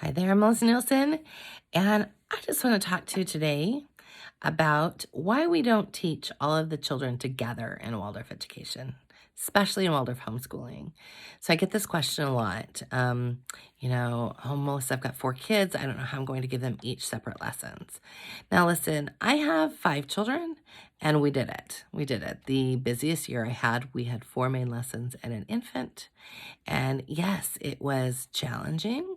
Hi there, I'm Melissa Nielsen, and I just want to talk to you today about why we don't teach all of the children together in Waldorf education, especially in Waldorf homeschooling. So I get this question a lot. Oh, Melissa, I've got 4 kids. I don't know how I'm going to give them each separate lessons. Now, listen, I have 5 children, and we did it. We did it. The busiest year I had, we had 4 main lessons and an infant. And yes, it was challenging,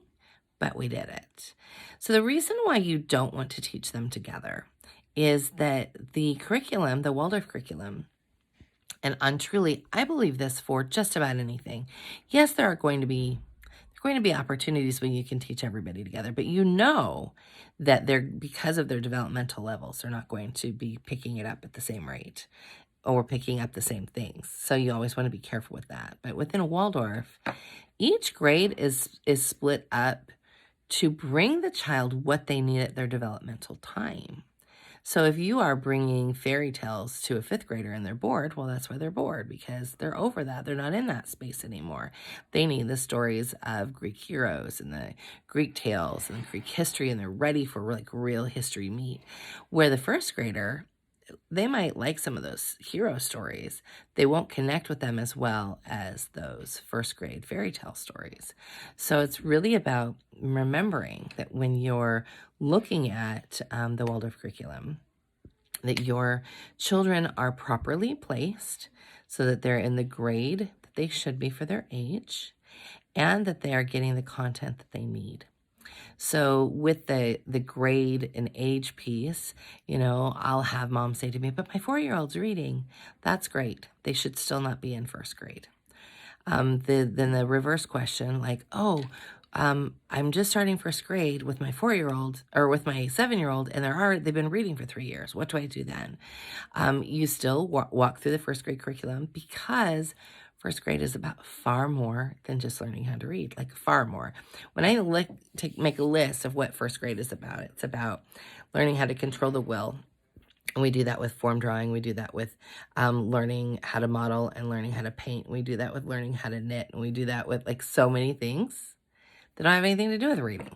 but we did it. So the reason why you don't want to teach them together is that the curriculum, the Waldorf curriculum, and untruly, I believe this for just about anything. Yes, there are going to be opportunities when you can teach everybody together, but you know that they're because of their developmental levels, they're not going to be picking it up at the same rate or picking up the same things. So you always want to be careful with that. But within a Waldorf, each grade is split up to bring the child what they need at their developmental time. So if you are bringing fairy tales to a 5th grader and they're bored, well, that's why they're bored, because they're over that. They're not in that space anymore. They need the stories of Greek heroes and the Greek tales and Greek history, and they're ready for like real history meat. Where the 1st grader, they might like some of those hero stories. They won't connect with them as well as those 1st grade fairy tale stories. So it's really about remembering that when you're looking at the Waldorf curriculum, that your children are properly placed so that they're in the grade that they should be for their age, and that they are getting the content that they need. So with the grade and age piece, I'll have mom say to me, but my 4-year-old's reading. That's great. They should still not be in 1st grade. Then the reverse question, like, I'm just starting 1st grade with my 4-year-old or with my 7-year-old, and they've been reading for 3 years. What do I do then? You still walk through the 1st grade curriculum, because 1st grade is about far more than just learning how to read, like far more. When I make a list of what 1st grade is about, it's about learning how to control the will. And we do that with form drawing. We do that with learning how to model and learning how to paint. We do that with learning how to knit. And we do that with like so many things that don't have anything to do with reading.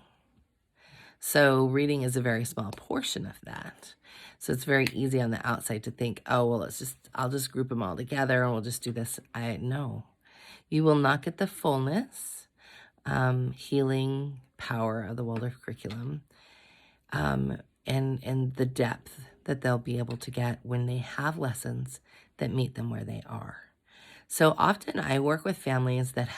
So reading is a very small portion of that. So it's very easy on the outside to think, oh, well, I'll just group them all together and we'll just do this. No, you will not get the fullness, healing power of the Waldorf curriculum, and the depth that they'll be able to get when they have lessons that meet them where they are. So often I work with families that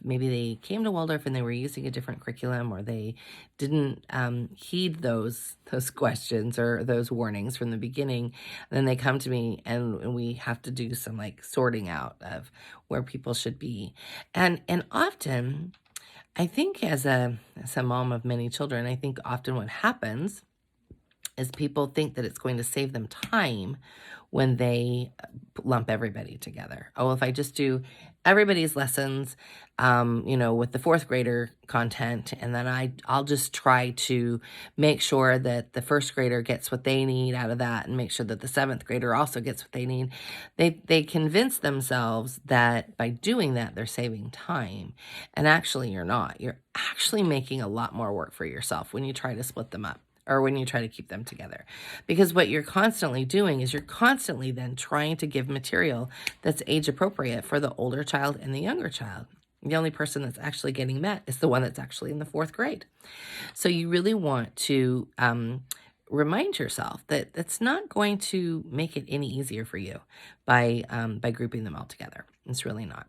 maybe they came to Waldorf and they were using a different curriculum, or they didn't heed those questions or those warnings from the beginning. And then they come to me and we have to do some like sorting out of where people should be. And often, I think as a mom of many children, I think often what happens is people think that it's going to save them time when they lump everybody together. Oh, if I just do everybody's lessons, with the 4th grader content, and then I'll just try to make sure that the 1st grader gets what they need out of that, and make sure that the 7th grader also gets what they need. They convince themselves that by doing that, they're saving time. And actually, you're not. You're actually making a lot more work for yourself when you try to split them up, or when you try to keep them together. Because what you're constantly doing is you're constantly then trying to give material that's age appropriate for the older child and the younger child. The only person that's actually getting met is the one that's actually in the 4th grade. So you really want to remind yourself that it's not going to make it any easier for you by grouping them all together. It's really not.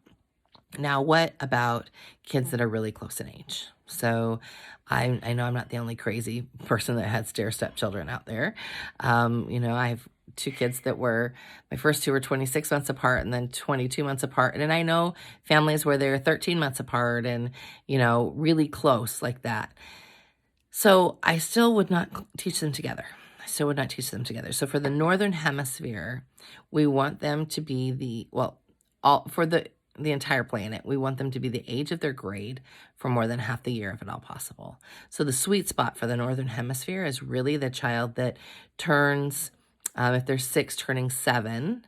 Now, what about kids that are really close in age? So I know I'm not the only crazy person that had stair-step children out there. I have 2 kids that my first 2 were 26 months apart and then 22 months apart. And I know families where they're 13 months apart and, really close like that. So I still would not teach them together. So for the Northern Hemisphere, we want them to be for the entire planet, we want them to be the age of their grade for more than half the year, if at all possible. So the sweet spot for the Northern Hemisphere is really the child that turns, if they're 6, turning 7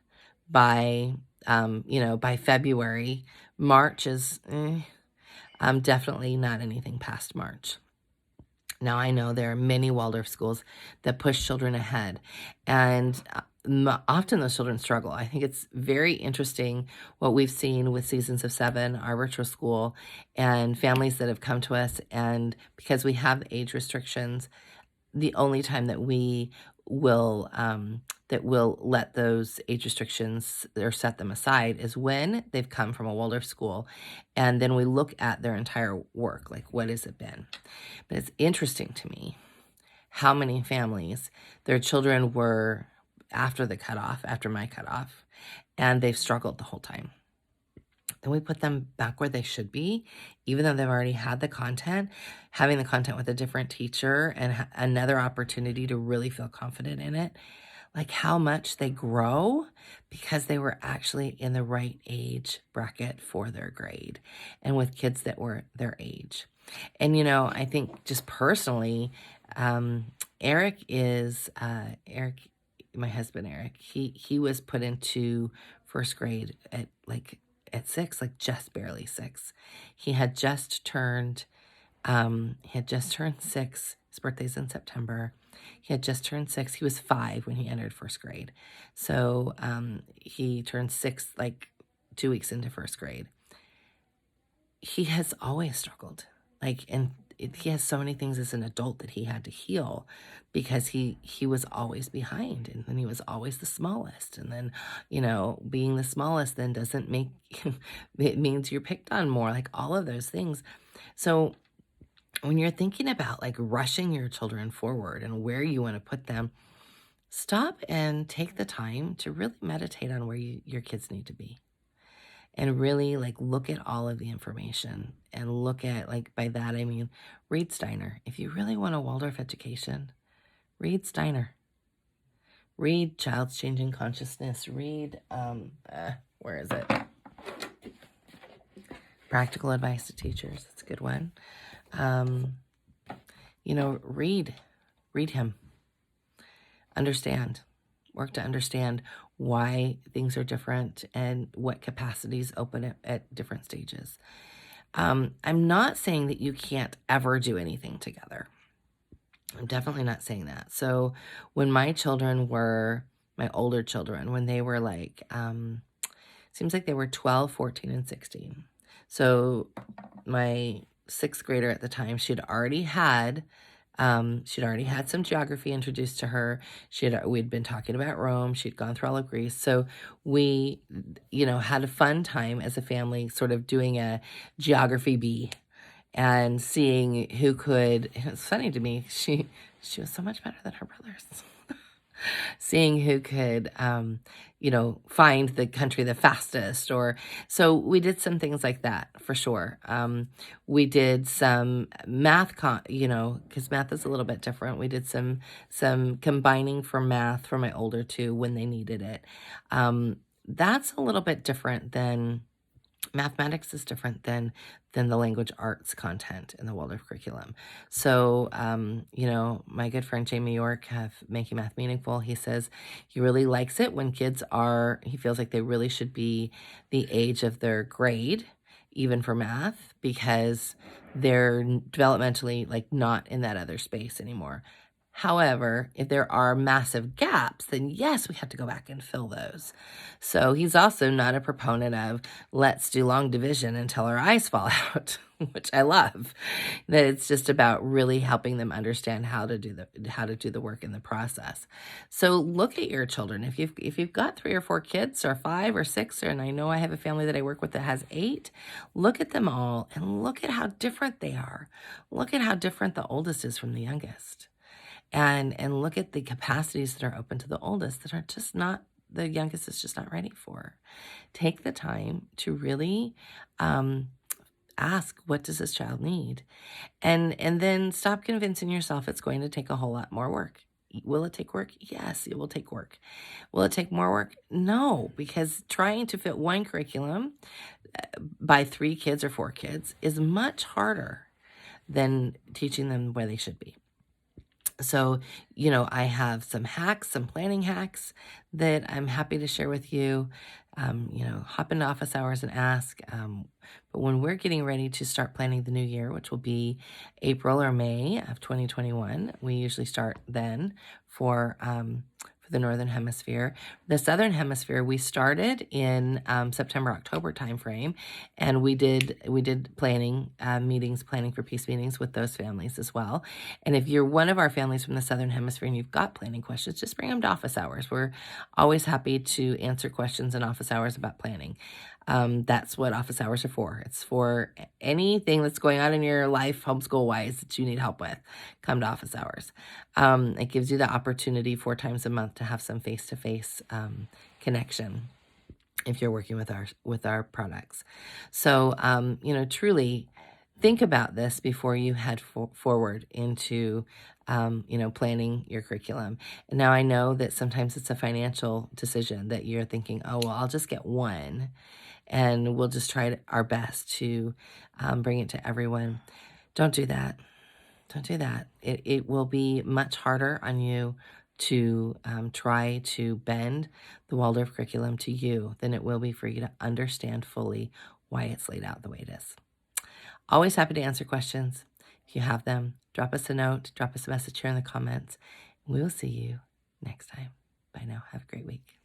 by February. March is definitely not anything past March. Now, I know there are many Waldorf schools that push children ahead, and often those children struggle. I think it's very interesting what we've seen with Seasons of Seven, our virtual school, and families that have come to us. And because we have age restrictions, the only time that we will let those age restrictions or set them aside is when they've come from a Waldorf school, and then we look at their entire work, like what has it been. But it's interesting to me how many families, their children were after the cutoff, after my cutoff, and they've struggled the whole time. Then we put them back where they should be, even though they've already had the content, having the content with a different teacher and another opportunity to really feel confident in it. Like how much they grow because they were actually in the right age bracket for their grade and with kids that were their age. And, I think just personally, Eric is, my husband, Eric, he was put into first grade at 6, like just barely 6. He had just turned 6. His birthday's in September. He had just turned 6. He was 5 when he entered first grade. So he turned 6 like 2 weeks into first grade. He has always struggled. He has so many things as an adult that he had to heal because he was always behind, and then he was always the smallest. And then, being the smallest then doesn't make, it means you're picked on more, like all of those things. So when you're thinking about like rushing your children forward and where you want to put them, stop and take the time to really meditate on where your kids need to be. And really look at all of the information and look at, by that I mean, read Steiner. If you really want a Waldorf education, read Steiner. Read Child's Changing Consciousness. Read, where is it? Practical Advice to Teachers. That's a good one. Read him. Understand. Work to understand why things are different and what capacities open at different stages. I'm not saying that you can't ever do anything together. I'm definitely not saying that. So when my older children, when they were seems like they were 12, 14, and 16. So my 6th grader at the time, she'd already had some geography introduced to her. We'd been talking about Rome. She'd gone through all of Greece. So we, had a fun time as a family sort of doing a geography bee and seeing who could, and it's funny to me, she was so much better than her brothers. Seeing who could, find the country the fastest, so we did some things like that for sure. We did some math, because math is a little bit different. We did some combining for math for my older two when they needed it. That's a little bit different than mathematics is different than the language arts content in the Waldorf curriculum. So, my good friend Jamie York of Making Math Meaningful, he says he really likes it when he feels like they really should be the age of their grade, even for math, because they're developmentally not in that other space anymore. However, if there are massive gaps, then yes, we have to go back and fill those. So he's also not a proponent of let's do long division until our eyes fall out, which I love. That it's just about really helping them understand how to do the work in the process. So look at your children. If you've got 3 or 4 kids, or 5 or 6, and I know I have a family that I work with that has 8, look at them all and look at how different they are. Look at how different the oldest is from the youngest. And look at the capacities that are open to the oldest that are just not, the youngest is just not ready for. Take the time to really ask, what does this child need? And then stop convincing yourself it's going to take a whole lot more work. Will it take work? Yes, it will take work. Will it take more work? No, because trying to fit one curriculum by 3 kids or 4 kids is much harder than teaching them where they should be. So, I have some planning hacks that I'm happy to share with you. hop into office hours and ask. But when we're getting ready to start planning the new year, which will be April or May of 2021, we usually start then for the Northern Hemisphere. The Southern Hemisphere, we started in September, October timeframe, and we did planning meetings, planning for peace meetings with those families as well. And if you're one of our families from the Southern Hemisphere and you've got planning questions, just bring them to office hours. We're always happy to answer questions in office hours about planning. That's what office hours are for. It's for anything that's going on in your life, homeschool wise, that you need help with. Come to office hours. It gives you the opportunity 4 times a month to have some face-to-face connection if you're working with our products. So, truly think about this before you head forward into, planning your curriculum. And now I know that sometimes it's a financial decision that you're thinking, oh, well, I'll just get one and we'll just try our best to bring it to everyone. Don't do that. Don't do that. It will be much harder on you to try to bend the Waldorf curriculum to you than it will be for you to understand fully why it's laid out the way it is. Always happy to answer questions. If you have them, drop us a note, drop us a message here in the comments. We will see you next time. Bye now. Have a great week.